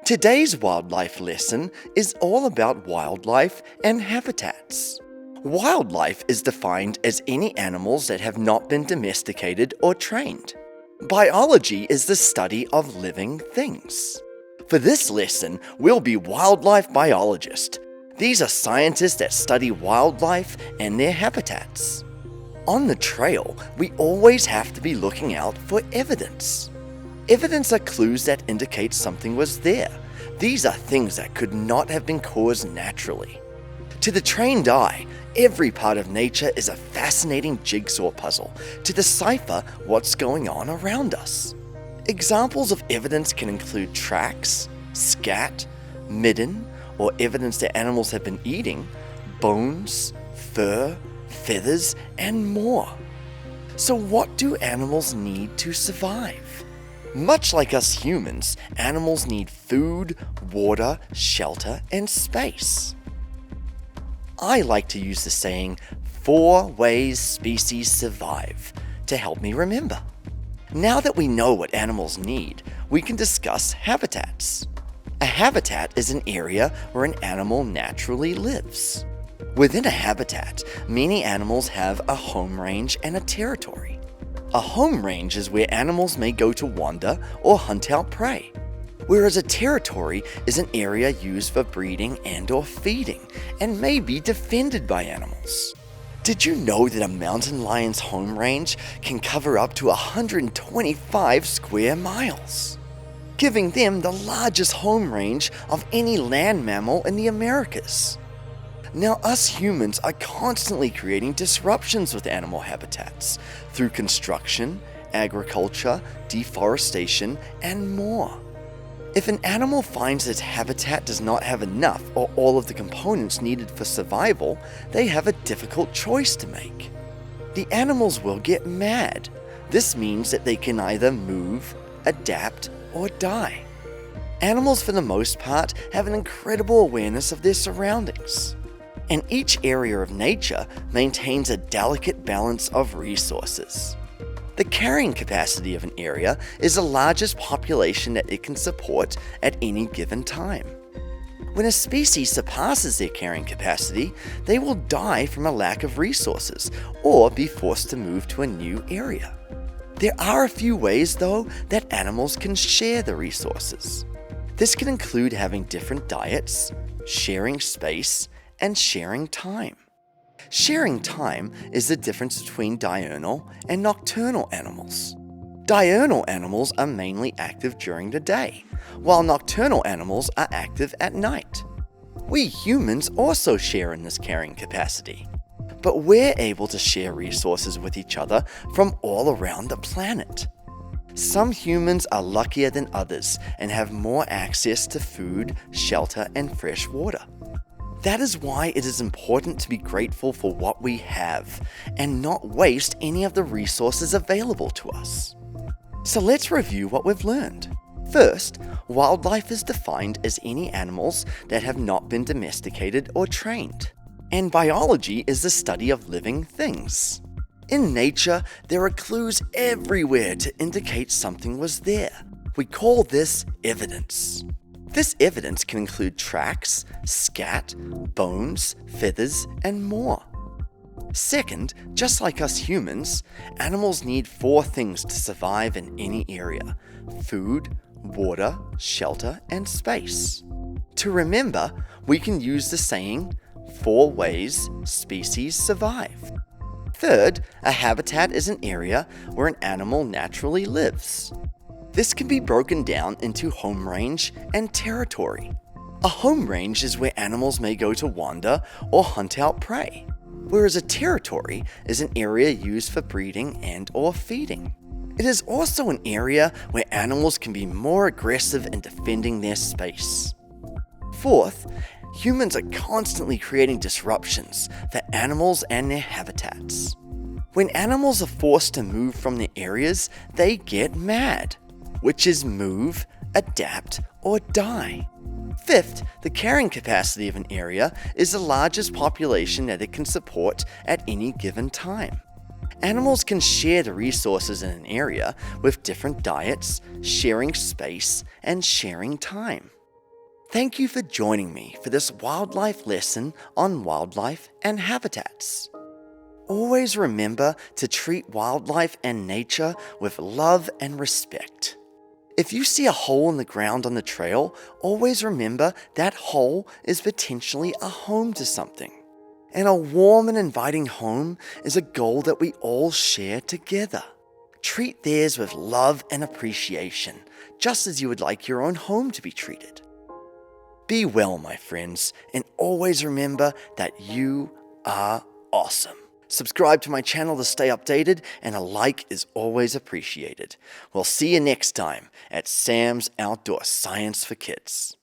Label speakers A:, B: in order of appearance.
A: Today's wildlife lesson is all about wildlife and habitats. Wildlife is defined as any animals that have not been domesticated or trained. Biology is the study of living things. For this lesson, we'll be wildlife biologists. These are scientists that study wildlife and their habitats. On the trail, we always have to be looking out for evidence. Evidence are clues that indicate something was there. These are things that could not have been caused naturally. To the trained eye, every part of nature is a fascinating jigsaw puzzle to decipher what's going on around us. Examples of evidence can include tracks, scat, midden, or evidence that animals have been eating, bones, fur, feathers, and more. So what do animals need to survive? Much like us humans, animals need food, water, shelter, and space. I like to use the saying, 4 ways species survive, to help me remember. Now that we know what animals need, we can discuss habitats. A habitat is an area where an animal naturally lives. Within a habitat, many animals have a home range and a territory. A home range is where animals may go to wander or hunt out prey, whereas a territory is an area used for breeding and/or feeding and may be defended by animals. Did you know that a mountain lion's home range can cover up to 125 square miles, giving them the largest home range of any land mammal in the Americas? Now, us humans are constantly creating disruptions with animal habitats through construction, agriculture, deforestation, and more. If an animal finds its habitat does not have enough or all of the components needed for survival, they have a difficult choice to make. The animals will get mad. This means that they can either move, adapt, or die. Animals, for the most part, have an incredible awareness of their surroundings. And each area of nature maintains a delicate balance of resources. The carrying capacity of an area is the largest population that it can support at any given time. When a species surpasses their carrying capacity, they will die from a lack of resources or be forced to move to a new area. There are a few ways, though, that animals can share the resources. This can include having different diets, sharing space, and sharing time. Sharing time is the difference between diurnal and nocturnal animals. Diurnal animals are mainly active during the day, while nocturnal animals are active at night. We humans also share in this carrying capacity, but we're able to share resources with each other from all around the planet. Some humans are luckier than others and have more access to food, shelter, and fresh water. That is why it is important to be grateful for what we have and not waste any of the resources available to us. So let's review what we've learned. First, wildlife is defined as any animals that have not been domesticated or trained. And biology is the study of living things. In nature, there are clues everywhere to indicate something was there. We call this evidence. This evidence can include tracks, scat, bones, feathers, and more. Second, just like us humans, animals need 4 things to survive in any area: food, water, shelter, and space. To remember, we can use the saying, 4 ways species survive. Third, a habitat is an area where an animal naturally lives. This can be broken down into home range and territory. A home range is where animals may go to wander or hunt out prey, whereas a territory is an area used for breeding and/or feeding. It is also an area where animals can be more aggressive in defending their space. Fourth, humans are constantly creating disruptions for animals and their habitats. When animals are forced to move from their areas, they get mad, which is move, adapt, or die. Fifth, the carrying capacity of an area is the largest population that it can support at any given time. Animals can share the resources in an area with different diets, sharing space, and sharing time. Thank you for joining me for this wildlife lesson on wildlife and habitats. Always remember to treat wildlife and nature with love and respect. If you see a hole in the ground on the trail, always remember that hole is potentially a home to something. And a warm and inviting home is a goal that we all share together. Treat theirs with love and appreciation, just as you would like your own home to be treated. Be well, my friends, and always remember that you are awesome. Subscribe to my channel to stay updated, and a like is always appreciated. We'll see you next time at Sam's Outdoor Science for Kids.